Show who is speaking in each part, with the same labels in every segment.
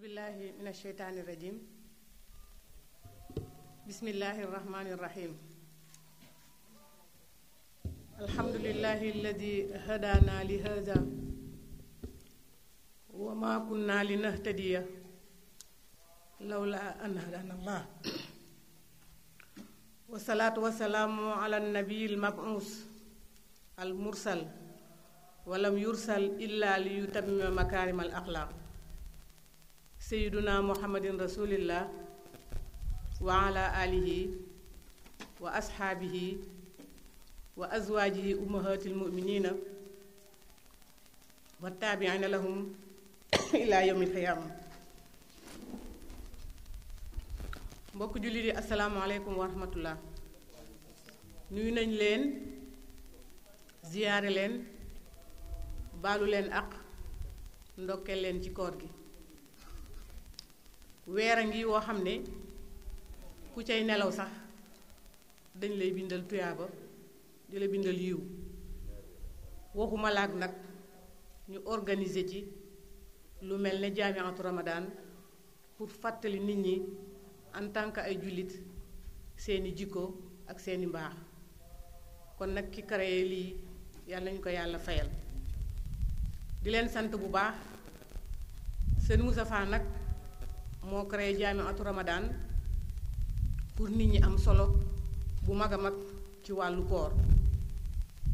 Speaker 1: billahi min asheytaani rajim bismillahi rahmani rahim alhamdulillahi alladi hadana li hada wa ma kunna linahtadiya lawla an hadana allah wasalaatu wasalaamu ala nabiyi almab'uus almursal walam yursal illa li yutammima makarim al axlaaq sayyiduna muhammadin rasulillah wa ala alihi wa ashaabihi wa azwaajihi ummahatil mu'minina wa taabi'ina lahum ila yawmil qiyaama. mbokk jullit yi asalaamaaleykum wa rahmatullah. nuyu nañ leen ziyaare leen baalu leen ak ndokkeel leen ci koor gi. weer a ngi woo xam ne ku cay nelaw sax dañ lay bindal tuyaaba di la bindal yiw waxuma laag nag ñu organiser ci lu mel ne jaamiatu Ramadan pour fàttali nit ñi en tant que ay jullit seeni jikko ak seeni mbaax. kon nag ki créé lii yàlla nañu ko yàlla fayal di leen sant bu baax. seen Moustapha nag moo créé jaamiatu Ramadan pour nit ñi am solo bu mag a mag ci wàllu koor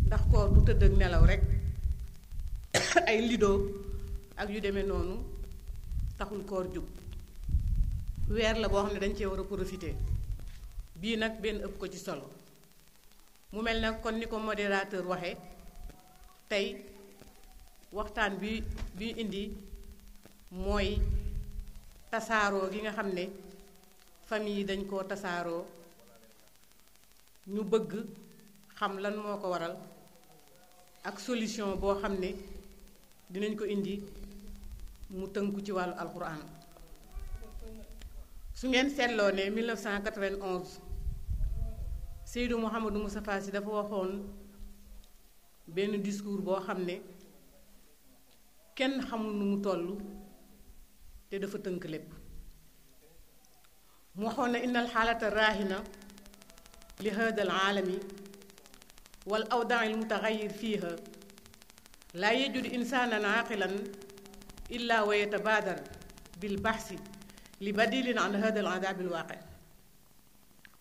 Speaker 1: ndax koor du tëdd ak nelaw rekk ay lido ak yu demee noonu taxul koor jub weer la boo xam ne dañ cee war a profiter bii nag benn ëpp ko ci solo mu mel nag kon ni ko modérateur waxe tey waxtaan bi indi mooy tasaaroo gi nga xam ne famille yi dañ koo tasaaroo ñu bëgg xam lan moo ko waral ak solution boo xam ne dinañ ko indi mu tënku ci wàllu alxuraan. su ngeen seetloo ne 1991 Seydou Mouhamadou Moustapha Sy dafa waxoon benn discours boo xam ne kenn xamul nu mu toll te dafa tënk lépp. mu waxoon ne innal xaalata raahina li hada al aalami wal awdaa al mutaxayir fiiha laa yajudu insaanan aaqilan illa wa yatabaadar bil baxsi li badilin an hada al adaab al waaqi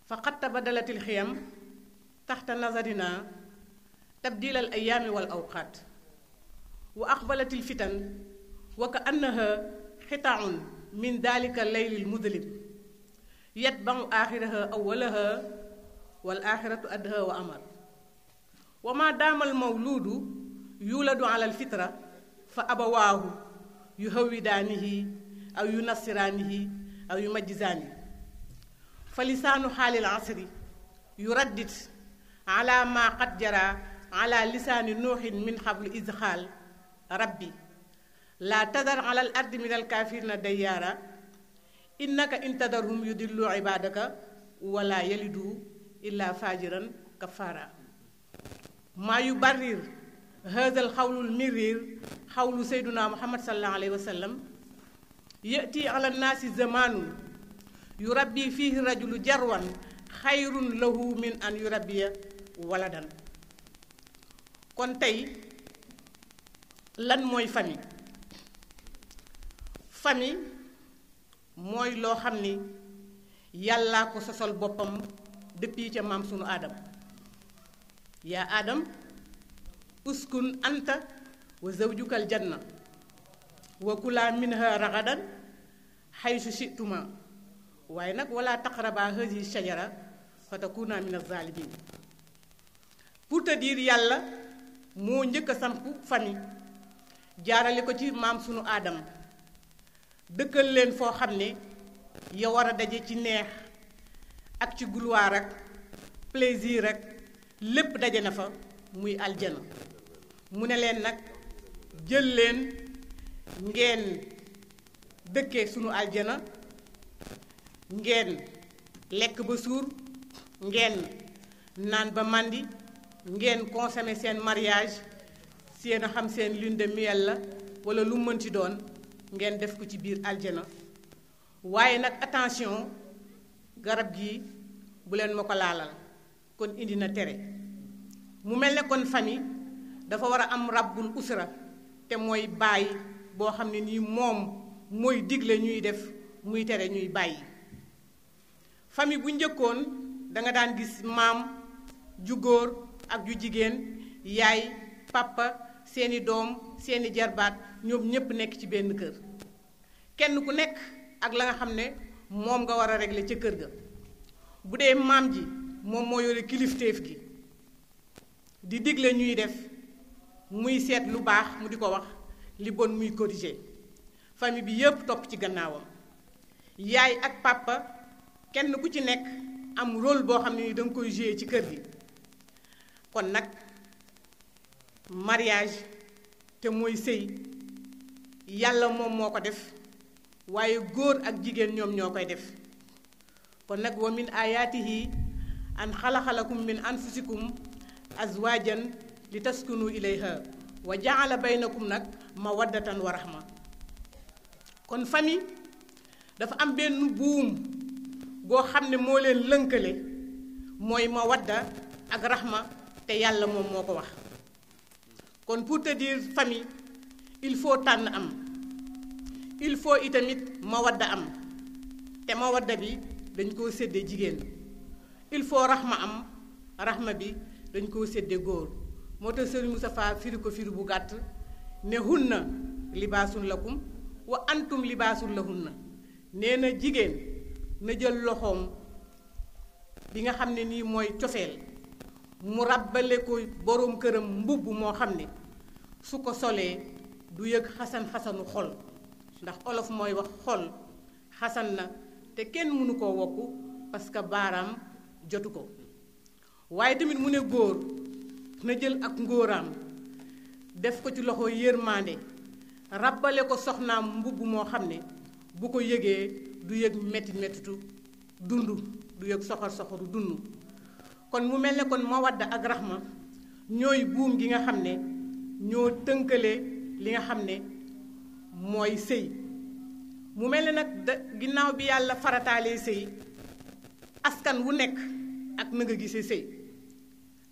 Speaker 1: faqad tabadalat al xiyam taxta nazarina tabdil al ayaami wal awqaat wa aqbalat al fitan wa ka annaha xitaaun min dalika al-layl al-mudlim yatba'u aaxiraha awwalaha wal aaxiratu adha wa amar wa ma daama al-mawluudu yuladu ala al-fitra fa abawaahu yuhawwidaanihi aw yunassiraanihi aw yumajjisaanihi fa lisaanu xaali al-asri yuraddid ala ma qad jara ala lisaani nuuxin min qablu iz qaal rabbi laa tadar ala al ardi min al kaafirina dayyaara innaka in tadarhum yudillu ibaadaka wala yalidu illa fajiran kafaara maa yubarrir hada al xawlul mirrir xawlu sayduna muhammad sallallahu alayhi wa sallam yati ala nnaasi zamaanun yurabbi fihi rajulu jarwan xayrun lahu min an yurabbiya waladan. kon tey lan mooy famille. famille mooy loo xam ni yàllaa ko sosal boppam depuis ca maam sunu aadam yaa aadam uskun anta wa zawjukal janna wa kulaa minha ragadan xaysu situma waaye nag wala taqraba hazihi shajara fa takuna min az-zalimin. pour te dire yàlla moo njëkk a samp famille jaarale ko ci maam sunu aadam dëkkal leen foo xam ne ya war a daje ci neex ak ci gulwaar ak plaisir ak lépp daje na fa muy aljana mu ne leen nag jël leen ngeen dëkkee sunu aljana ngeen lekk ba suur ngeen naan ba màndi ngeen consommer seen mariage seen a xam seen lune de miel la wala lu mën ci doon ngeen def ko ci biir aljana waaye nag attention garab gi bu leen ma ko laalal kon indi na tere mu mel ne kon famille dafa war a am rabbul usra te mooy baay boo xam ne nii moom mooy digle ñuy def muy tere ñuy bàyyi famille bu njëkkoon da nga daan gis maam ju góor ak ju jigéen yaay papa seeni doom seeni jarbaat ñoom ñépp nekk ci benn kër kenn ku nekk ak la nga xam ne moom nga war a régler ca kër ga bu dee maam ji moom moo yore kilifteef gi di digle ñuy def muy seet lu baax mu di ko wax li bon muy corriger famille bi yépp topp ci gannaawam yaay ak papa kenn ku ci nekk am rôle boo xam ne ni danga koy jouer ci kër gi kon nag mariage te mooy sëy yàlla moom moo ko def waaye góor ak jigéen ñoom ñoo koy def kon nag wa min ayaatihi an xalaxalakum min anfusikum azwajan li taskunu ilayha wa jaala baynakum nag mawaddatan wa rahma kon famille dafa am benn buum boo xam ne moo leen lënkale mooy mawadda ak rahma te yàlla moom moo ko wax kon pour te dire famille il faut tànn am il faut itamit mawadda am te mawadda bi dañ koo séddee jigéen il faut rahma am rahma bi dañ koo séddee góor moo tax Sëriñ Moustapha firi ko firi bu gàtt ne hunna libaasun lakum wa antum libaasun lahunna nee na jigéen na jël loxoom bi nga xam ne nii mooy cofeel mu ràbbale ko boroom këram mbubb moo xam ne su ko solee du yëg xasanu xol ndax olof mooy wax xol xasan na te kenn mënu koo wokku parce que baaraam jotu ko waaye tamit mu ne góor na jël ak ngóoraam def ko ci loxo yërmande ràbbale ko soxnaam mbubb moo xam ne bu ko yëgee du yëg mettitu dund du yëg soxoru dund kon mu mel ne kon mawadda ak rahma ñooy buum gi nga xam ne ñoo tënkale li nga xam ne mooy sëy mu mel ne nag ginnaaw bi yàlla farataalee sëy askan wu nekk ak na nga gisee sëy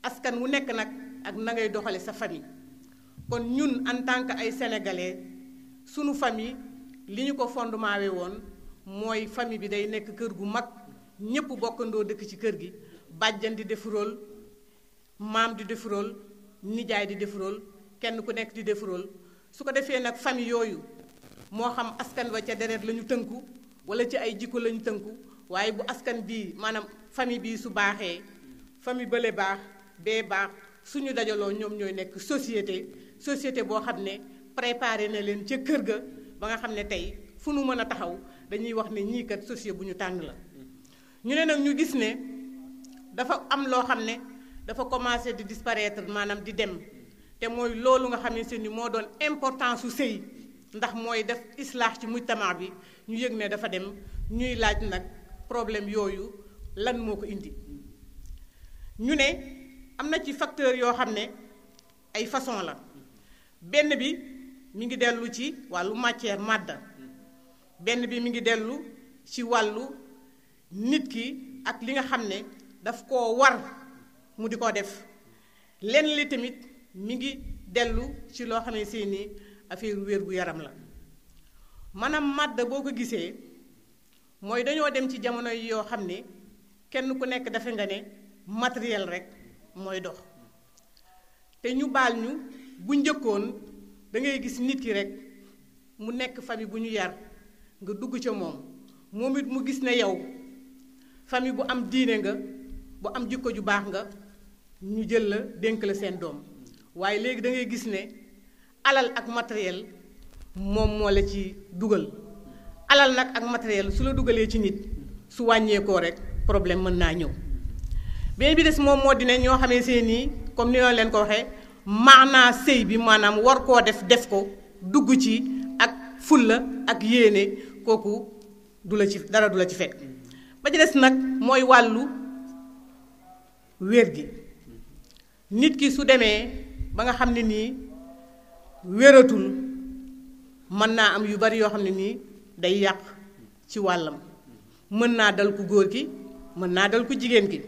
Speaker 1: askan wu nekk nag ak na ngay doxale sa famille kon ñun en tant que ay sénégalais sunu famille li ñu ko fondement we woon mooy famille bi day nekk kër gu mag ñépp bokkandoo dëkk ci kër gi bàjjan di def rôle maam di def rôle nijaay di def rôle kenn ku nekk di def rôle su ko defee nag famille yooyu moo xam askan wa ca deret la ñu tënku wala ci ay jikko la ñu tënku waaye bu askan bii maanaam famille bii su baaxee famille bële baax bee baax suñu dajaloo ñoom ñooy nekk société boo xam ne préparé na leen ca kër ga ba nga xam ne tey fu nu mën a taxaw dañuy wax ne ñii kat société bu ñu tànn la ñu ne nag ñu gis ne dafa am loo xam ne dafa commencé di disparaître maanaam di dem te mooy loolu nga xam ne ni moo doon importance su sëy ndax mooy def islaax ci mujtama bi ñu yëg ne dafa dem ñuy laaj nag problème yooyu lan moo ko indi ñu ne am na ci facteur yoo xam ne ay façon la benn bi mi ngi dellu ci wàllu matière madda benn bi mi ngi dellu ci wàllu nit ki ak li nga xam ne daf koo war mu di ko def lenn li tamit mi ngi dellu ci loo xam ne seeni affaire wér gu yaram la maanaam madda boo ko gisee mooy dañoo dem ci jamono yi yoo xam ne kenn ku nekk dafa nga ne matériel rek mooy dox te ñu baal ñu bu njëkkoon da ngay gis nit ki rek mu nekk famille bu ñu yar nga dugg ca moom it mu gis ne yow famille bu am diine nga bu am jikko ju baax nga ñu jël la dénk la seen doom waaye léegi da ngay gis ne alal ak matériel moom moo la ci dugal alal nag ak matériel su la dugalee ci nit su wàññeekoo rek problème mën naa ñëw beneen bi des moom moo di ne ñoo xamee seen nii comme ni leen ko waxee maanaa sëy bi maanaam war koo def ko dugg ci ak fulla ak yéene kooku du la ci dara du la ci fekk ba ci des nag mooy wàllu wér gi nit ki su demee ba nga xam ne nii wératul mën naa am yu bari yoo xam ne nii day yàq ci wàllam mën naa dal ku góor ki mën naa dal ku jigéen ki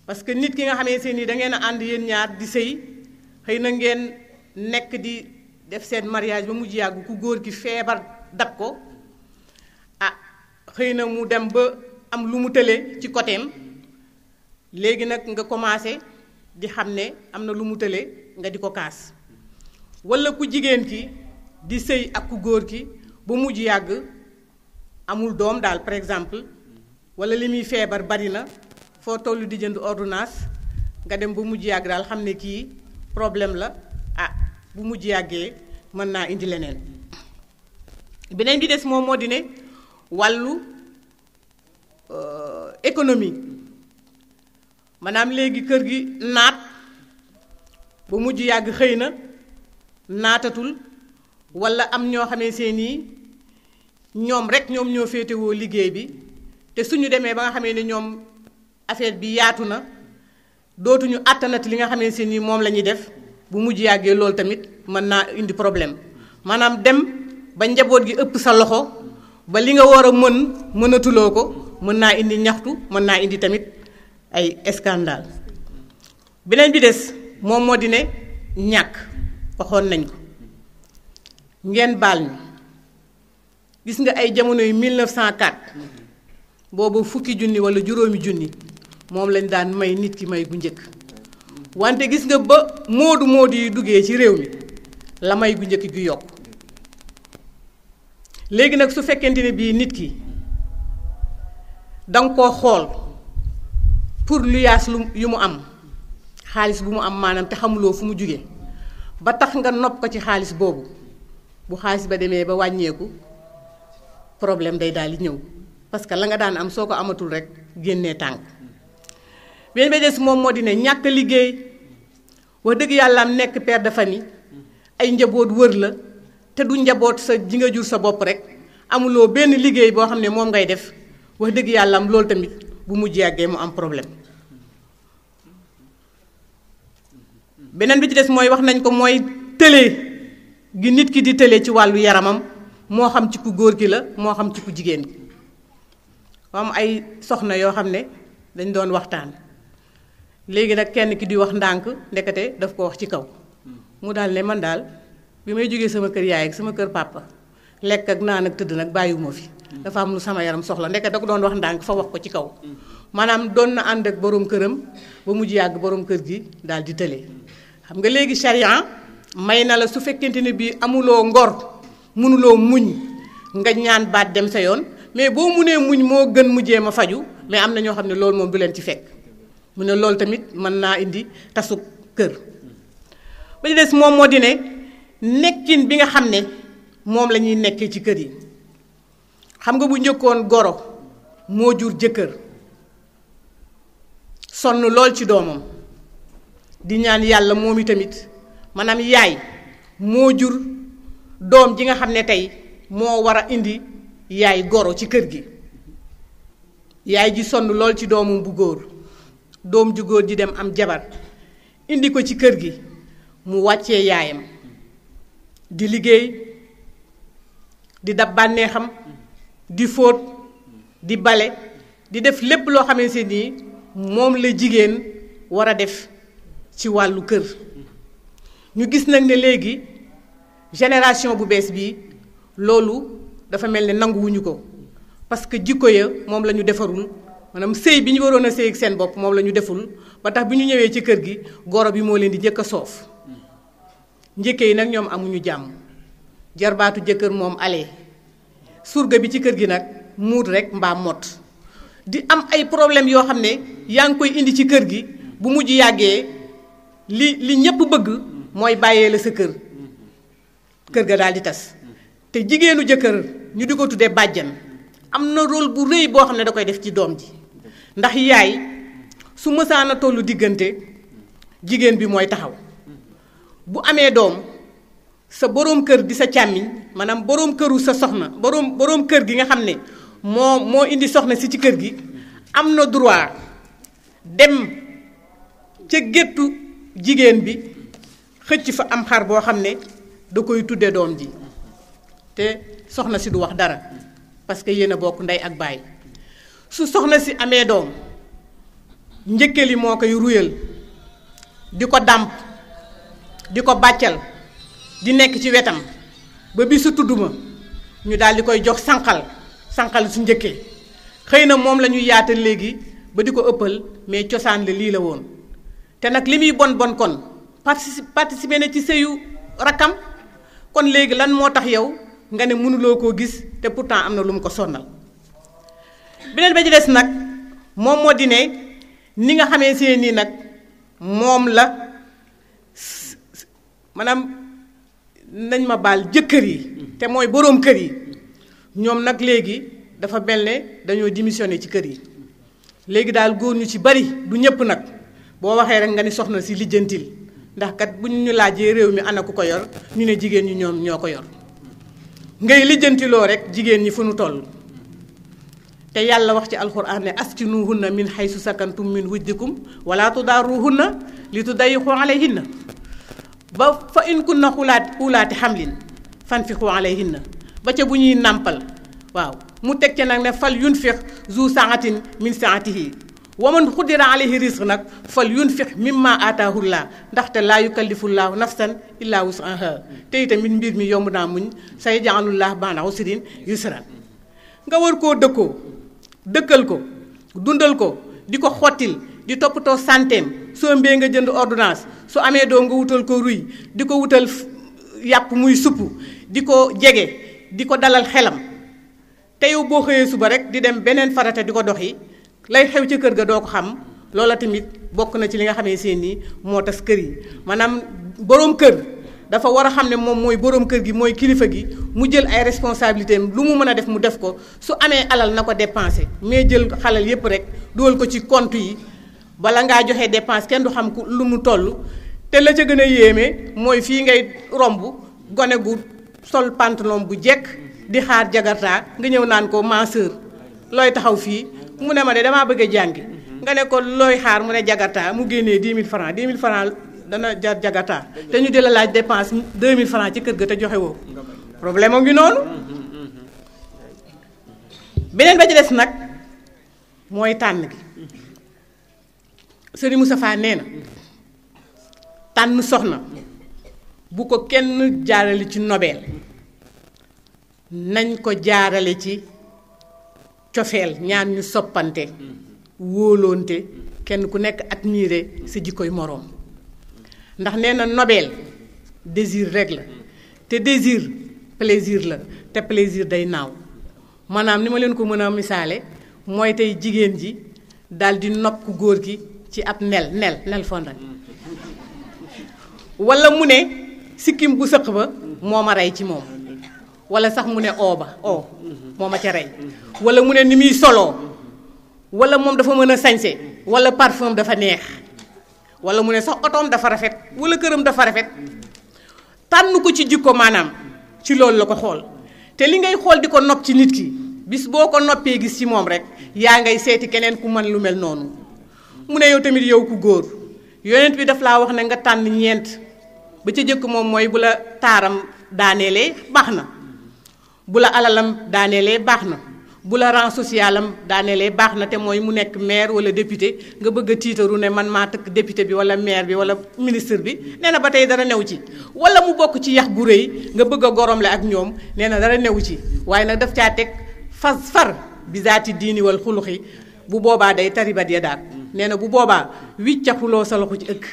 Speaker 1: parce que nit ki nga xamee seen nii da ngeen a ànd yéen ñaar di sëy xëy na ngeen nekk di def seen mariage ba mujj yàgg ku góor ki feebar dab ko ah xëy na mu dem ba am lu mu tële ci côtéem léegi nag nga commencé di xam ne am na lu mu tële nga di ko kaas walla ku jigéen ki di sëy ak ku góor ki ba mujj yàgg amul doom daal par exemple walla li muy feebar bari na foo tollu di jënd ordonnance nga dem ba mujj yàgg daal xam ne kii problème la ah bu mujj yàggee mën naa indi leneen beneen bi des moom moo di ne wàllu économie maanaam léegi kër gi naat ba mujj yàgg xëy na naatatul walla am ñoo xamee seen nii ñoom rek ñoom ñoo féetewoo liggéey bi te suñu demee ba nga xamee ne ñoom affaire bi yaatu na dootuñu àttanati li nga xamee seen nii moom la ñuy def bu mujj yàggee loolu tamit mën naa indi problème maanaam dem ba njaboot gi ëpp sa loxo ba li nga war a mënatuloo ko mën naa indi ñaxtu mën naa indi tamit ay scandale beneen bi des moom moo di ne ñàkk waxoon nañ ko ngeen baal ñu gis nga ay jamono yu 1904 boobu fukki junni walla juróomi junni moom lañ daan may nit ki may bu njëkk wante gis nga ba moodu yi duggee ci réew mi la may gu njëkk gi yokk léegi nag su fekkente ne bii nit ki danga koo xool pour luyaas yu mu am xaalis bu mu am maanaam te xamuloo fu mu jóge ba tax nga nopp ko ci xaalis boobu bu xaalis ba demee ba wàññeeku problème day daal di ñëw parce que la nga daan am soo ko amatul rek génnee tànk benn ba des moom moo di ne ñàkk liggéey wax dëgg yàlla am nekk père de famille ay njaboot wër la te du njaboot sa ji nga jur sa bopp rek amuloo benn liggéey boo xam ne moom ngay def wax dëgg yàlla am loolu tamit bu mujj yàggee mu am problème beneen bi ci des mooy wax nañ ko mooy tële gi nit ki di tële ci wàllu yaramam moo xam ci ku góor ki la moo xam ci ku jigéen ki am ay soxna yoo xam ne dañ doon waxtaan léegi nag kenn ki di wax ndànk ndekete daf ko wax ci kaw mu daal ne man daal bi may jógee sama kër yaay ak sama kër papa lekk ak naan ak tëdd nag bàyyiwuma fi dafa am lu sama yaram soxla ndekete da ko doon wax ndànk fa wax ko ci kaw maanaam doon na ànd ak borom këram ba mujj yàgg borom kër gi daal di tële xam nga léegi charia may na la su fekkente ne bii amuloo ngor mënuloo muñ nga ñaan baat dem sa yoon mais boo munee muñ moo gën mujjee ma faju mais am na ñoo xam ne loolu moom du leen ci fekk mu ne loolu tamit mën naa indi tasu kër ba ci des moom moo di ne nekkin bi nga xam ne moom la ñuy nekkee ci kër yi xam nga bu njëkkoon goro moo jur jëkkër sonn lool ci doomam di ñaan yàlla moom i tamit maanaam yaay moo jur doom ji nga xam ne tey moo war a indi yaay goro ci kër gi yaay ji sonn lool ci doomam bu góor doom ju góor ji dem am jabar indi ko ci kër gi mu wàccee yaayam di liggéey di dab bànneexam di fóot di bale di def lépp loo xamante ni moom la jigéen war a def ci wàllu kër ñu gis nag ne léegi génération bu bees bii loolu dafa mel ne nanguwuñu ko parce que jikko ya moom la ñu defarul maanaam sëy bi ñu waroon a sëy ak seen bopp moom la ñu deful ba tax bi ñu ñëwee ci kër gi goro bi moo leen di njëkk a soof njëkke yi nag ñoom amuñu jàmm jarbaatu jëkkër moom ale surga bi ci kër gi nag muut rek mbaa mot di am ay problème yoo xam ne yaa ngi koy indi ci kër gi bu mujj yàggee li ñépp bëgg mooy bàyyee la sa kër ga daal di tas te jigéenu jëkkër ñu di ko tuddee bàjjan am na rôle bu rëy boo xam ne da koy def ci doom ji ndax yaay su mësaana tollu diggante jigéen bi mooy taxaw bu amee doom sa boroom kër di sa càmmiñ maanaam boroom këru sa soxna boroom kër gi nga xam ne moo indi soxna si ci kër gi am na droit dem ca géttu jigéen bi xëcc fa am xar boo xam ne da koy tudde doom ji te soxna si du wax dara parce que yéen a bokk ndey ak baay su soxna si amee doom njëkke li moo koy ruyal di ko dàmp di ko bàccal di nekk ci wetam ba bisu tudd ma ñu daal di koy jox sànqal su njëkkee xëy na moom la ñuy yaatal léegi ba di ko ëppal mais cosaan la lii la woon te nag li muy bon kon participer na ci sëyu rakkam kon léegi lan moo tax yow nga ne mënuloo koo gis te pourtant am na lu mu ko sonnal beneen ba ci des nag moom moo di ne ni nga xamee see nii nag moom la maanaam nañ ma baal jëkkër yi te mooy boroom kër yi ñoom nag léegi dafa mel ne dañoo démissionné ci kër yi léegi daal góor ñu ci bari du ñëpp nag boo waxee rek nga ni soxna si lijjantil ndax kat bu ñu laajee réew mi ana ku ko yor ñu ne jigéen ñi ñoom ñoo ko yor ngay lijjantiloo rek jigéen ñi fu nu toll te yàlla wax ci alxuraan ne askinuhunna min haysu sakantum min wujdikum wala tudaaruhunna li tudayyiqu alayhinna ba fa in kunna xulaati xamlin fanfiqu alayhinna ba ca bu ñuy nàmpal waaw mu teg ca nag ne fal yunfiq zu saatin min saatihi wa man xudira alayhi risq nag fal yunfiq mimma aataahullah ndaxte laa yukallifullahu nafsan illa wusaha te itamit mbir mi yomb naa muñ say jaalullah ba'da usrin yusran nga war koo dëkkal ko dundal ko di ko xottil di toppatoo santeem soo mbee nga jënd ordonnance su amee doom nga wutal ko ruy di ko wutal yàpp muy supp di ko jege di ko dalal xelam te yow boo xëyee suba rek di dem beneen farata di ko doxi lay xew ca kër ga doo ko xam loola tamit bokk na ci li nga xamee seen nii moo tas kër yi maanaam boroom kër dafa war a xam ne moom mooy boroom kër gi mooy kilifa gi mu jël ay responsabilités am lu mu mën a def mu def ko su amee alal na ko dépenser mais jël xalal yépp rek dugal ko ci compte yi bala ngaa joxe dépense kenn du xam lu mu toll te la ca gën a yéeme mooy fii ngay romb gone gu sol pantalon bu jekk di xaar jagarta nga ñëw naan ko ma sœur looy taxaw fii mu ne ma de damaa bëgg a jàngi nga ne ko looy xaar mu ne jagarta mu génnee 10 000 francs 10 000 francs dana jar jagarta te ñu di la laaj dépense 2 000 francs ci kër ga te joxe woo problème am ngi noonu beneen ba ci des nag mooy tànn gi Serigne Moustapha nee na tànn soxna bu ko kenn jaarale ci nobel nañ ko jaarale ci cofeel ñaar ñu soppante wóoloonte kenn ku nekk admiré sa jikkoy moroom ndax nee na nobel désir rek la te désir plaisir la te plaisir day naaw maanaam ni ma leen ko mën a misaale mooy tey jigéen ji daal di nopp ku góor gi ci ab nel fondal wala mu ne sikkim bu sëq ba moo ma rey ci moom wala sax mu ne moo ma ca rey wala mu ne ni muy soloo wala moom dafa mën a sañse wala parfum dafa neex wala mu ne sax otoom dafa rafet wala këram dafa rafet tànn ko ci jikko maanaam ci loolu la ko xool te li ngay xool di ko nopp ci nit ki bis boo ko noppee gis ci moom rek yaa ngay seeti keneen ku mën lu mel noonu mu ne yow tamit yow ku góor yonent bi daf laa wax ne nga tànn ñeent ba ca jëkk moom mooy bu la taaram daaneelee baax na bu la alalam daaneelee baax na bu la rang socialam daaneelee baax na te mooy mu nekk maire wala député nga bëgg a tiitaru ne man maa tëkk député bi wala maire bi wala ministre bi nee na ba tey dara new ci wala mu bokk ci yax bu rëy nga bëgg a goromle ak ñoom nee na dara new ci waaye nag daf caa teg far bisaati diini wal xuluxi bu boobaa day taribat ya daal nee na bu boobaa wiccaxuloo sa loxo ci ëkk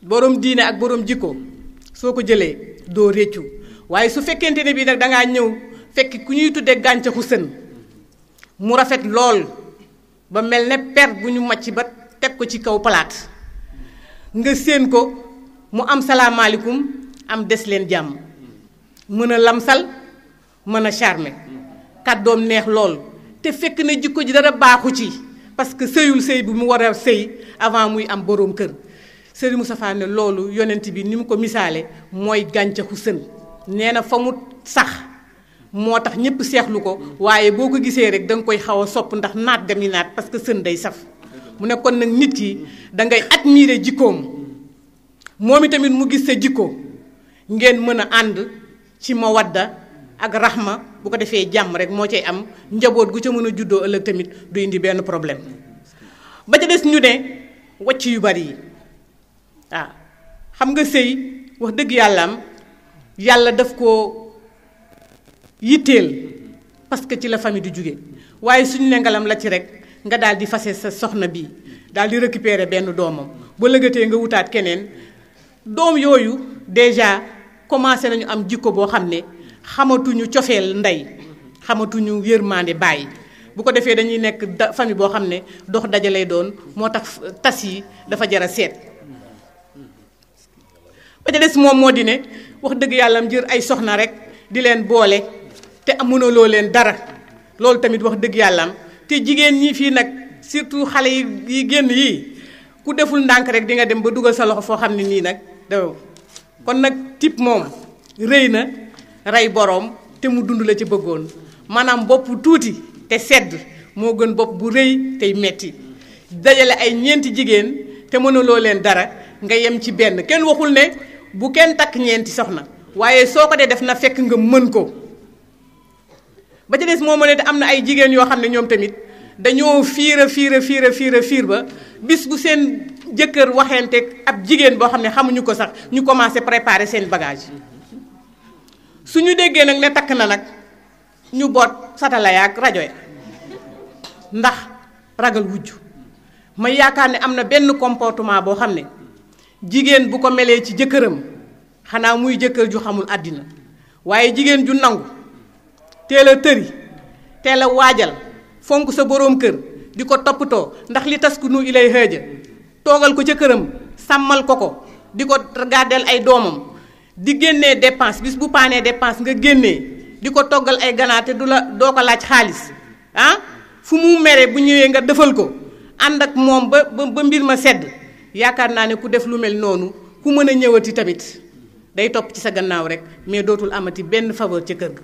Speaker 1: borom diine ak borom jikko soo ko jëlee doo réccu waaye su fekkente ne bii nag dangaa ñëw fekk ku ñuy tuddee gàncaxu sën mu rafet lool ba mel ne per bu ñu macc ba teg ko ci kaw palaat nga séen ko mu am salaamaaleykum am des leen jàmm mën a lamsal mën a charmer kàddoom neex lool te fekk na jikko ji dara baaxu ci parce que sëyul sëy bi mu war a sëy avant muy am boroom kër Serigne Moustapha ne loolu yonent bi ni mu ko misaale mooy gàncaxu sën nee na fa mu sax moo tax ñëpp seexlu ko waaye boo ko gisee rek danga koy xaw a sopp ndax naat gami naat parce que sën day saf mu ne kon nag nit ki dangay admirer jikkoom moom itamit mu gis sa jikko ngeen mën a ànd ci mawadda ak raxma bu ko defee jàmm rek moo cay am njaboot gu ca mën a juddoo ëllëg tamit du indi benn problème ba ca des ñu ne wàcc yu bari yi waaw xam nga sëy wax dëgg yàlla daf koo yitteel parce que ci la famille du jóge waaye suñu ne ngalam la ci rek nga daal di fase sa soxna bi daal di récupérer benn doomam ba lëgëtee nga wutaat keneen doom yooyu déjà commencé nañu am jikko boo xam ne xamatuñu cofeel ndey xamatuñu yërmande bàyyi bu ko defee dañuy nekk famille boo xam ne dox daje lay doon moo tax tas yi dafa jar a seet ba ca des moom moo di ne wax dëgg yàlla am jër ay soxna rek di leen boole te mënuloo leen dara loolu tamit wax dëgg yàlla am te jigéen ñi fii nag surtout xale yi génn yii ku deful ndànk rek di nga dem ba dugal sa loxo foo xam ne nii nag daw kon nag type moom rëy na rey boroom te mu dund la ci bëggoon maanaam bopp tuuti te sedd moo gën bopp bu rëy tey metti dajale ay ñeenti jigéen te mënuloo leen dara nga yem ci benn kenn waxul ne bu kenn takk ñeenti soxna waaye soo ko dee def na fekk nga mën ko ba ca des moo ne te am na ay jigéen yoo xam ne ñoom tamit dañoo fiir ba bis bu seen jëkkër waxeenteeg ab jigéen boo xam ne xamuñu ko sax ñu commencé préparer seen bagage su ñu déggee nag ne takk na nag ñu boot satala yaak rajo ya ndax ragal wujj ma yaakaar ne am na benn comportement boo xam ne jigéen bu ko melee ci jëkkëram xanaa muy jëkkër ju xamul àddina waaye jigéen ju nangu teel a tëri teel a waajal fonk sa boroom kër di ko toppatoo ndax li taskunu ilay haaja toogal ko ca këram sàmmal ko di ko gàddeel ay doomam di génnee dépense bis bu paanee dépense nga génnee di ko toggal ay ganaar te doo ko laaj xaalis fu mu mere bu ñëwee nga defal ko ànd ak moom ba mbir ma sedd yaakaar naa ne ku def lu mel noonu ku mën a ñëwati tamit day topp ci sa gannaaw rek mais dootul amati benn faveur ca kër ga.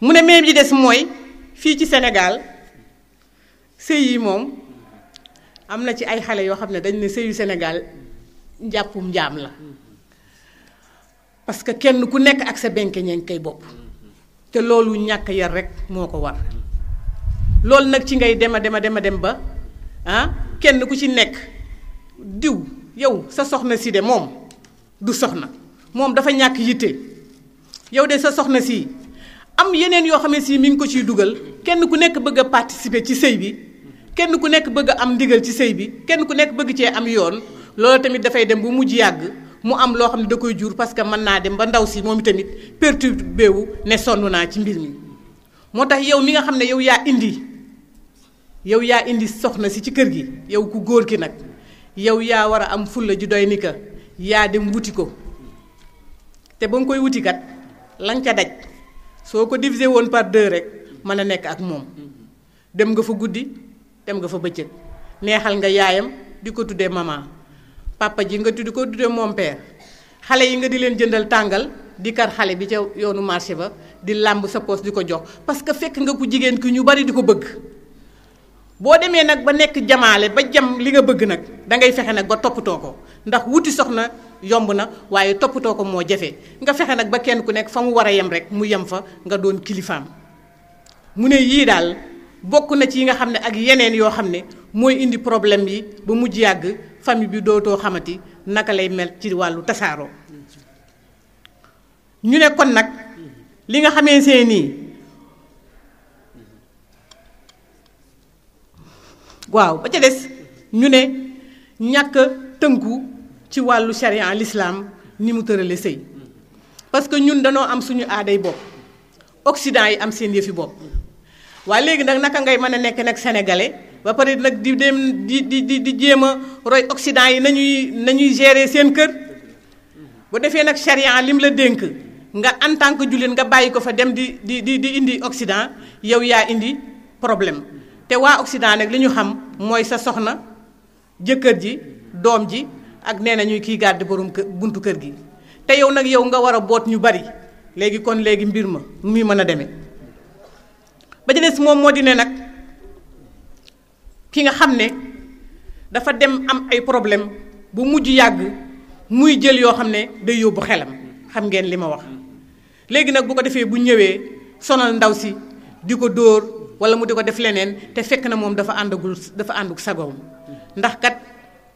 Speaker 1: mu ne même bi des mooy fii ci Sénégal sëy yi moom am na ci ay xale yoo xam ne dañ ne sëyu Sénégal njàppum njaam la parce que kenn ku nekk ak sa benke ñeeng kay bopp te loolu ñàkk yar rek moo ko war loolu nag ci ngay dem ba kenn ku ci nekk diw yow sa soxna si de moom du soxna moom dafa ñàkk yitte yow de sa soxna si am yeneen yoo xam ne si mi ngi ko ciy dugal kenn ku nekk bëgg a participer ci sëy bi kenn ku nekk bëgg a am ndigal ci sëy bi kenn ku nekk bëgg cee am yoon loolu tamit dafay dem bu mujj yàgg mu am loo xam ne da koy jur parce que mën naa dem ba ndaw si moom tamit perturbé wu ne sonn naa ci mbir mi. moo tax yow mi nga xam ne yow yaa indi soxna si ci kër gi yow ku góor ki nag yow yaa war a am fulla ji doy ni ka yaa dem wuti ko te ba nga koy wuti kat la nga ca daj soo ko divisé woon par 2 rek mën a nekk ak moom dem nga fa guddi dem nga fa bëccëg neexal nga yaayam di ko tuddee maman papa ji nga tuddi ko tuddee mon père xale yi nga di leen jëndal tàngal di kar xale bi ca yoonu marché ba di làmb sa poos di ko jox parce que fekk nga ku jigéen ki ñu bari di ko bëgg boo demee nag ba nekk jamaale ba jam li nga bëgg nag dangay fexe nag ba toppatoo ko ndax wuti soxna yomb na waaye toppatoo ko moo jafe nga fexe nag ba kenn ku nekk fa mu war a yem rek mu yem fa nga doon kilifaam mu ne yii daal bokk na ci yi nga xam ne ak yeneen yoo xam ne mooy indi problème yi ba mujj yàgg famille bi dootoo xamati naka lay mel ci wàllu tasaaroo ñu ne kon nag li nga xamee see nii waaw ba ca des ñu ne ñàkk tënku ci wàllu charia l'islam ni mu tërale sëy parce que ñun danoo am suñu aaday bopp Occident yi am seen yëfi bopp waaye léegi nag naka ngay mën a nekk nag sénégalais ba pare nag di dem di jéem a roy Occident yi nañuy gérer seen kër bu defee nag charia lim la dénk nga en tant que jullit nga bàyyi ko fa dem di indi Occident yow yaa indi problème te waa Occident nag li ñu xam mooy sa soxna jëkkër ji doom ji ak nee na ñuy kii garde borom kër buntu kër gi te yow nag yow nga war a boot ñu bari léegi kon léegi mbir ma nu muy mën a demee ba ci des moom moo di ne nag ki nga xam ne dafa dem am ay problème bu mujj yàgg muy jël yoo xam ne day yóbbu xelam xam ngeen li ma wax. léegi nag bu ko defee bu ñëwee sonal ndaw si di ko dóor wala mu di ko def leneen te fekk na moom dafa ànduk sagoom ndax kat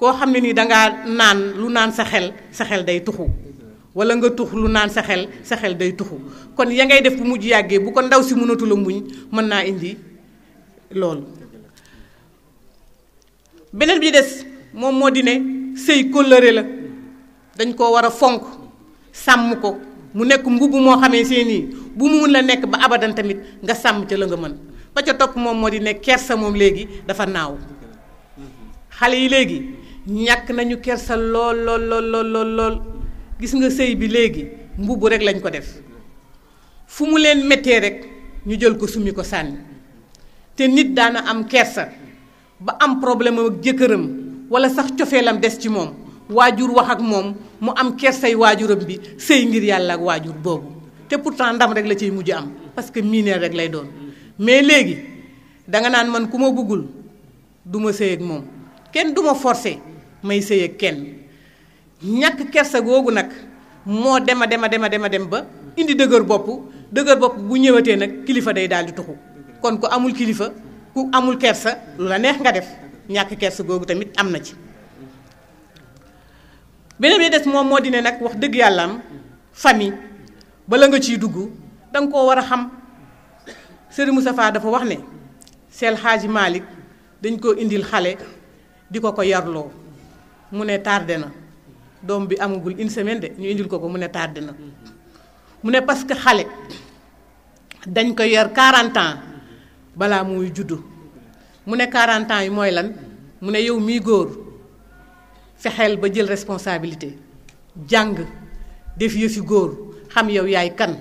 Speaker 1: koo xam ne nii dangaa naan lu naan sa xel day tuxu wala nga tux lu naan sa xel day tuxu kon ya ngay def bu mujj yàggee bu ko ndaw si mënatul a muñ mën naa indi loolu. beneen bi des moom moo di ne sëy kóllëre la dañ koo war a fonk sàmm ko mu nekk mbubb moo xamee see nii bu mu mun la nekk ba abadan tamit nga sàmm ca la nga mën. ba ca topp moom moo di ne kersa moom léegi dafa naaw xale yi léegi ñàkk nañu kersa lool gis nga sëy bi léegi mbubb rek lañ ko def fu mu leen méttee rek ñu jël ko summi ko sànni te nit daana am kersa ba am problème ak jëkkëram wala sax cofeelam des ci moom waajur wax ak moom mu am kersay waajuram bi sëy ngir yàlla ak waajur boobu te pourtant ndam rek la ciy mujj am parce que miineel rek lay doon. mais léegi danga naan man ku ma bëggul du ma sëy ak moom kenn du ma forcé may sëy ak kenn ñàkk kersa googu nag moo dem ba indi dëgër bopp bu ñëwatee nag kilifa day daal di tuxu kon ku amul kilifa ku amul kersa lu la neex nga def ñàkk kersa googu tamit am na ci. beneen bi des moom moo di ne nag wax dëgg yàlla am famille bala nga ciy dugg danga koo war a xam. Serigne Moustapha dafa wax ne Seydi Hadji Malick dañ koo indil xale di ko yarloo mu ne tardé na doom bi amagul une semaine de ñu indil ko mu ne tardé na mu ne parce que xale dañ ko yar 40 ans balaa muy juddu mu ne 40 ans yi mooy lan mu ne yow miy góor fexeel ba jël responsabilité jàng def yëfi góor xam yow yaay kan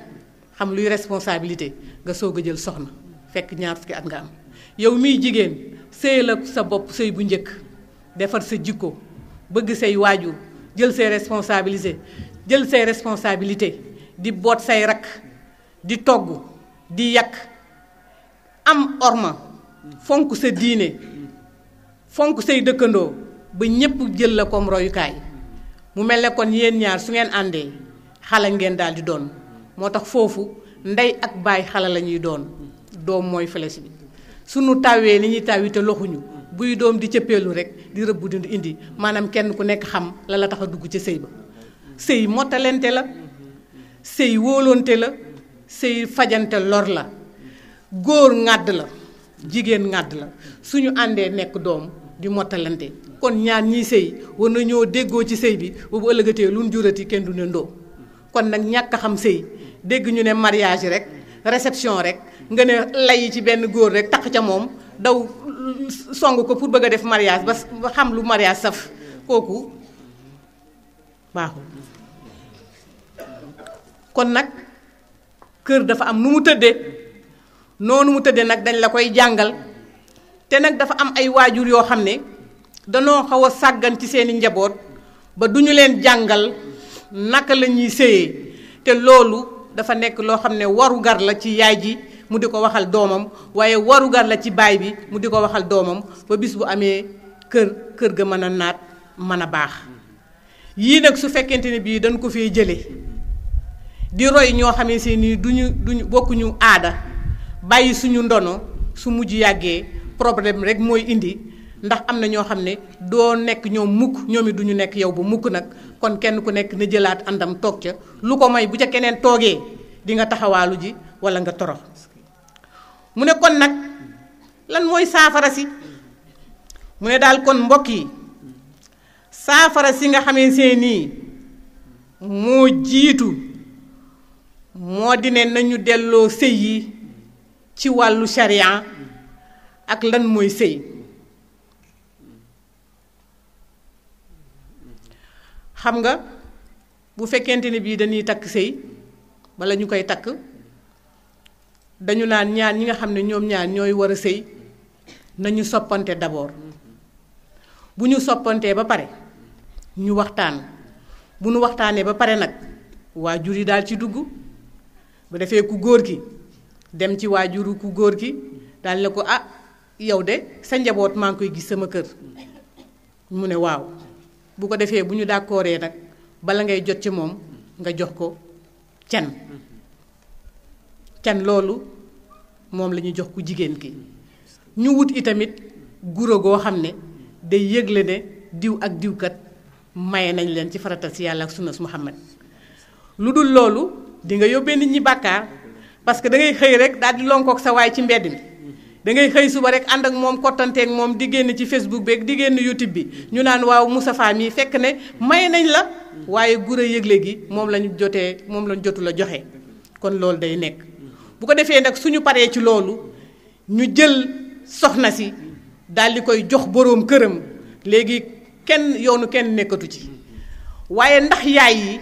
Speaker 1: xam luy responsabilité nga soog a jël soxna fekk ñaar fukki at nga am yow miy jigéen sëy la sa bopp sëy bu njëkk defar sa jikko bëgg say waajur jël say responsabilité di boot say rakk di togg di yàq am orma fonk sa diine fonk say dëkkandoo ba ñépp jël la comme royukaay mu mel ne kon yéen ñaar su ngeen àndee xale ngeen daal di doon moo tax foofu ndey ak baay xale la ñuy doon doom mooy flèche bi sunu tawee li ñuy taw te loxuñu buy doom di cëppeelu rek di rëbb di indi maanaam kenn ku nekk xam la tax a dugg ca sëy ba sëy mottalente la sëy wóolonte la sëy fajante lor la góor ŋàdd la jigéen ŋàdd la suñu àndee nekk doom di mottalante kon ñaar ñiy sëy war na ñoo déggoo ci sëy bi boobu ëllëgatee lu nu jurati kenn du ne ndoo kon nag ñàkk a xam sëy dégg ñu ne mariage rek réception rek nga ne lay ci benn góor rek tax ca moom daw song ko pour bëgg a def mariage ba xam lu mariage saf kooku baaxul. kon nag kër dafa am nu mu tëddee noonu mu tëddee nag dañ la koy jàngal te nag dafa am ay waajur yoo xam ne danoo xaw a sàggan ci seeni njaboot ba du ñu leen jàngal naka la ñuy séyee te loolu dafa nekk loo xam ne warugar la ci yaay ji mu di ko waxal doomam waaye warugar la ci baay bi mu di ko waxal doomam ba bis bu amee kër ga mën a naat mën a baax. yii nag su fekkente ne bii dañ ko fee jële di roy ñoo xamee si nii duñu bokkuñu aada bàyyi suñu ndono su mujj yàggee problème rek mooy indi ndax am na ñoo xam ne doo nekk ñoom mukk ñoom it duñu nekk yow bu mukk nag kon kenn ku nekk na jëlaat àndam toog ca lu ko may bu ca keneen toogee di nga taxawaalu ji walla nga torox. mu ne kon nag lan mooy saafara si mu ne daal kon mbokk yi saafara si nga xamee see nii moo jiitu moo di ne nañu delloo sëy yi ci wàllu sharia ak lan mooy sëy. xam nga bu fekkente ne bii dañuy takk sëy bala ñu koy takk dañu naan ñaar ñi nga xam ne ñoom ñaar ñooy war a sëy nañu soppante d'abord bu ñu soppantee ba pare ñu waxtaan bu ñu waxtaanee ba pare nag waajur yi daal ci dugg bu defee ku góor ki dem ci waajuru ku góor ki daal ne ko ah yow de sa njaboot maa ngi koy gis sama kër mu ne waaw bu ko defee bu ñu d'accordee nag bala ngay jot ci moom nga jox ko can loolu moom la ñu jox ku jigéen ki ñu wut itamit guro goo xam ne day yëgle ne diw ak diwkat maye nañ leen ci farata si yàlla ak sunna su Muhammad lu dul loolu di nga yóbbee nit ñi bàkkaar parce que da ngay xëy rek daal di lonkook sa waay ci mbedd mi da ngay xëy suba rek ànd ak moom kottanteeg moom di génn ci Facebook beeg di génn YouTube bi ñu naan waaw Moustapha mii fekk ne maye nañ la waaye guro yëgle gi moom lañu jotu la joxe kon loolu day nekk bu ko defee nag suñu paree ci loolu ñu jël soxna si daal di koy jox boroom këram léegi yoonu kenn nekkatu ci waaye ndax yaay yi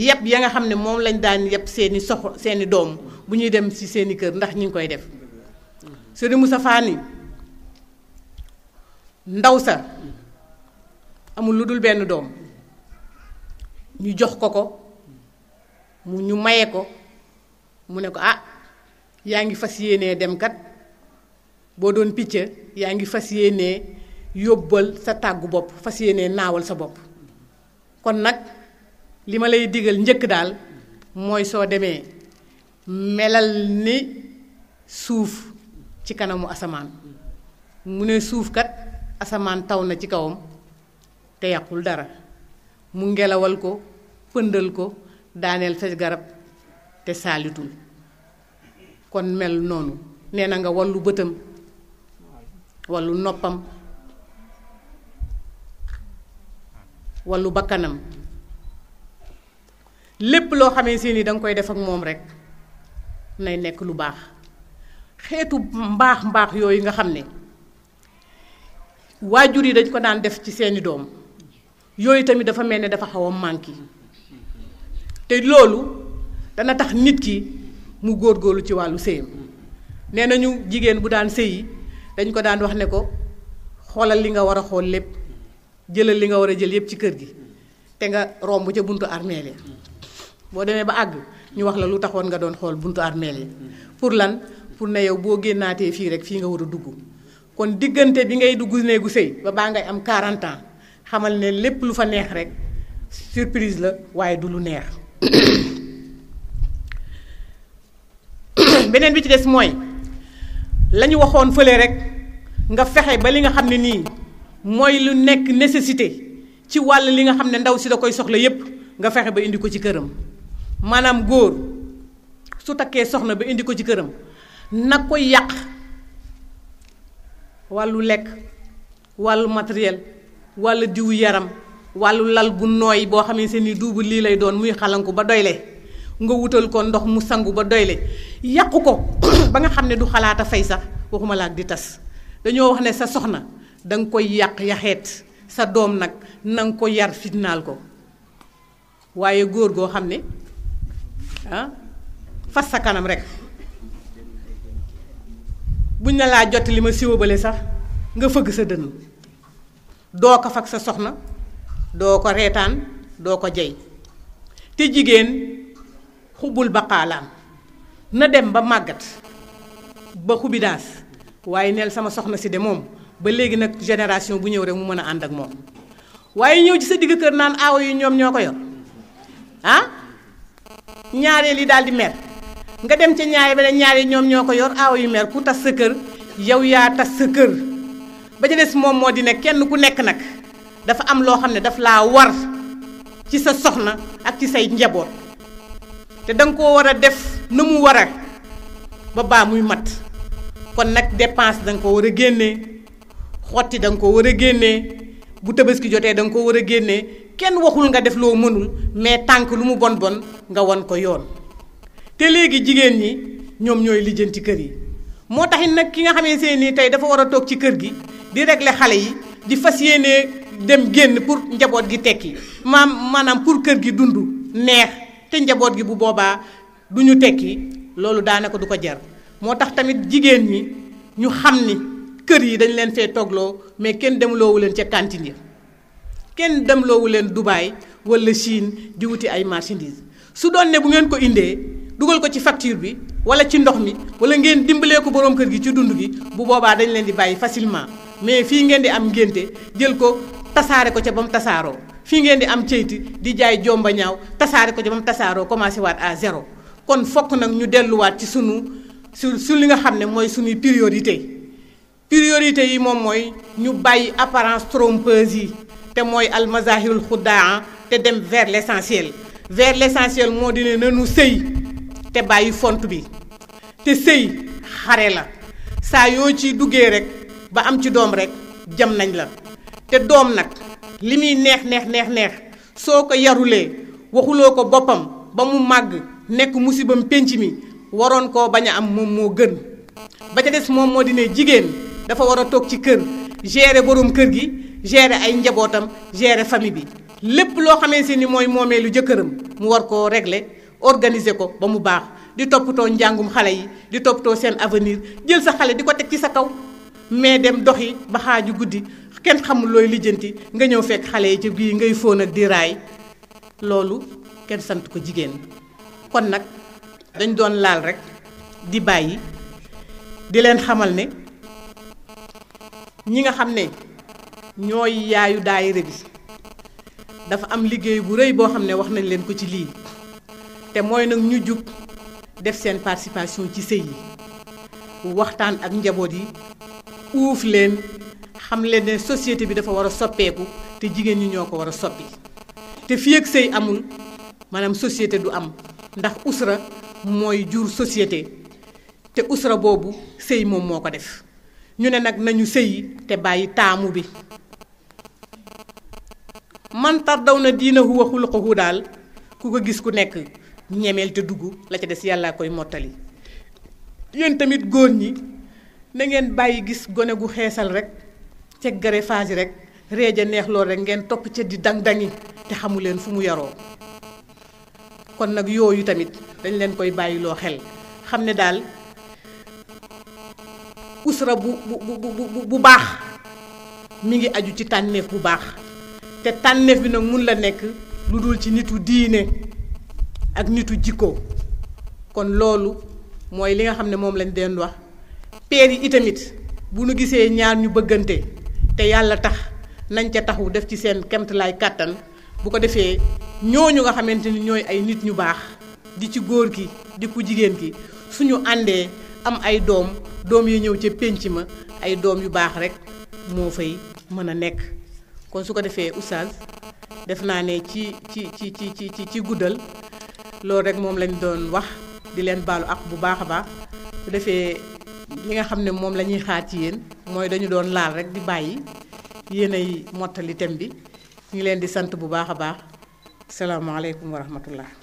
Speaker 1: yeb ya nga xam ne moom lañ daan yeb seeni doom bu ñuy dem ci seeni kër ndax ñi ngi koy def Sëriñ Moustapha ni ndaw sa amul lu dul benn doom ñu jox ko ñu maye ko mu ne ko yaa ngi fas yéenee dem kat boo doon picc yaa ngi fas yéenee yóbbal sa tàggu bopp fas yéenee naawal sa bopp kon nag li ma lay digal njëkk daal mooy soo demee melal ni suuf ci kanamu asamaan mu ne suuf kat asamaan taw na ci kawam te yàqul dara mu ngelawal ko pëndal ko daaneel sa garab te saalitul kon mel noonu nee na nga wallu bëtam wallu noppam wallu bakkanam lépp loo xamee seeni danga koy def ak moom rekk nay nekk lu baax xeetu mbaax yooyu nga xam ne waajur yi dañ ko daan def ci seeni doom yooyu tamit dafa mel ne dafa xaw a manqué te loolu dana tax nit ki mu góorgóorlu ci wàllu sëyam nee nañu jigéen bu daan sëyi dañ ko daan wax ne ko xoolal li nga war a xool lépp jëlal li nga war a jël yépp ci kër gi te nga romb ca buntu armeel yi boo demee ba àgg ñu wax la lu taxoon nga doon xool buntu armeel yi pour lan pour ne yow boo génnaatee fii rek fii nga war a dugg kon diggante bi ngay dugg néegu sëy ba baa ngay am 40 ans xamal ne lépp lu fa neex rek surprise la waaye du lu neex beneen bi ci des mooy la ñu waxoon fële rek nga fexe ba li nga xam ne nii mooy lu nekk nécessité ci wàll li nga xam ne ndaw si da koy soxla yépp nga fexe ba indi ko ci këram maanaam góor su takkee soxna ba indi ko ci këram nag koy yàq wàllu lekk wàllu matériel wàllu diwu yaram wàllu lal bu nooy boo xamee seen ni duubu lii lay doon muy xalanku ba doyle nga wutal ko ndox mu sangu ba doyle yàqu ko ba nga xam ne du xalaata fay sax waxuma la ak di tas dañoo wax ne sa soxna danga koy yàq yaxeet sa doom nag nanga ko yar fitnaal ko waaye góor goo xam ne fas sa kanam rek buñ na laa jot li ma siwabale sax nga fëgg sa dënn doo ko fag sa soxna doo ko reetaan doo ko jey te jigéen xubbul baqaalaam na dem ba màggat ba xubidaas waaye neel sama soxna si de moom ba léegi nag génération bu ñëw rek mu mën a ànd ak moom waaye ñëw ci sa digg kër naan aawo yi ñoom ñoo ko yor ñaareel yi daal di mer nga dem ca ñaari ba ne ñaari ñoom ñoo ko yor aawo yu mer ku tas sa kër yow yaa tas sa kër ba ca des moom moo di ne kenn ku nekk nag dafa am loo xam ne daf laa war ci sa soxna ak ci say njaboot te danga koo war a def na mu war a ba baa muy mat kon nag dépense danga ko war a génnee xotti danga ko war a génnee bu tabaski jotee danga ko war a génnee kenn waxul nga def loo mënul mais tànk lu mu bon bon nga won ko yoon te léegi jigéen ñi ñoom ñooy lijjanti kër yi moo taxit nag ki nga xamee seen nii tey dafa war a toog ci kër gi di régler xale yi di fas yéenee dem génn pour njaboot gi tekki maanaam pour kër gi dund neex te njaboot gi bu boobaa du ñu tekki loolu daanaka du ko jar moo tax tamit jigéen ñi ñu xam ni kër yi dañ leen fee toogloo mais kenn demloowu leen ca cantine yi kenn demloowu leen Dubaï wala Chine di wuti ay marchandises su doon ne bu ngeen ko indee dugal ko ci facture bi wala ci ndox mi wala ngeen dimbalee ko boroom kër gi ci dund gi bu boobaa dañ leen di bàyyi facilement mais fii ngeen di am ngénte jël ko tasaare ko ca ba mu tasaaroo fii ngeen di am ceyti di jaay jomba ñaaw tasaare ko ci ba mu tasaaroo commencé waat à zéro. kon fokk nag ñu delluwaat ci su li nga xam ne mooy suñuy priorité yi moom mooy ñu bàyyi apparence trompeuse yi te mooy almazahirul xuddaa te dem vers l'essentiel moo di ne nanu sëy te bàyyi font bi te sëy xare la saa yoo ci duggee rek ba am ci doom rek jam nañ la te doom nag li muy neex soo ko yarulee waxuloo ko boppam ba mu màgg nekk musibam pénc mi waroon koo bañ a am moom moo gën ba ca des moom moo di ne jigéen dafa war a toog ci kër gérer borom kër gi gérer ay njabootam gérer famille bi lépp loo xamante ni mooy moomeelu jëkkëram mu war koo régler organiser ko ba mu baax di toppatoo njàngum xale yi di toppatoo seen avenir jël sa xale di ko teg ci sa kaw mais dem doxi ba xaaju guddi kenn xamul looy lijjanti nga ñëw fekk xale yi ci bii ngay fóon ak di raay loolu kenn sant ko jigéen. kon nag dañ doon laal rek di bàyyi di leen xamal ne ñi nga xam ne ñooy yaayu daayira bi dafa am liggéey bu rëy boo xam ne wax nañ leen ko ci lii te mooy nag ñu jug def seen participation ci sëy yi waxtaan ak njaboot yi uuf leen xam leen ne société bi dafa war a soppeeku te jigéen ñi ñoo ko war a soppi te fii ak sëy amul maanaam société du am ndax usra mooy jur société te usra boobu sëy moom moo ko def ñu ne nag nañu sëyi te bàyyi taamu bi man tardaw na diinahu wa xuluqahu daal ku ko gis ku nekk ñemeel te dugg la ca des yàllaa koy mottali. yéen tamit góor ñi na ngeen bàyyi gis gone gu xeesal rek ceg gare faasi rek reeja neex lool rek ngeen topp ca di dang-dangi te xamu leen fu mu yaroo. kon nag yooyu tamit dañ leen koy bàyyiloo xel xam ne daal usra bu baax mi ngi aju ci tànneef bu baax te tànneef bi nag mun la nekk lu dul ci nitu diine ak nitu jikko. kon loolu mooy li nga xam ne moom lañ den wax peer yi itamit bu nu gisee ñaar ñu bëggante te yàlla tax nañ ca taxu def ci seen kemtalaay kàttan bu ko defee ñooñu nga xamante ni ñooy ay nit ñu baax di ci góor ki di ku jigéen ki suñu àndee am ay doom yi ñëw ca pénc ma ay doom yu baax rek moo fay mën a nekk. kon su ko defee oustaz def naa ne ci guddal loolu rek moom lañ doon wax di leen baalu ak bu baax a baax su defee li nga xam ne moom la ñuy xaar ci yéen mooy dañu doon laal rek di bàyyi yéen ay mottali thème bi ñu ngi leen di sant bu baax a baax. salaamaaleykum wa rahmatullah.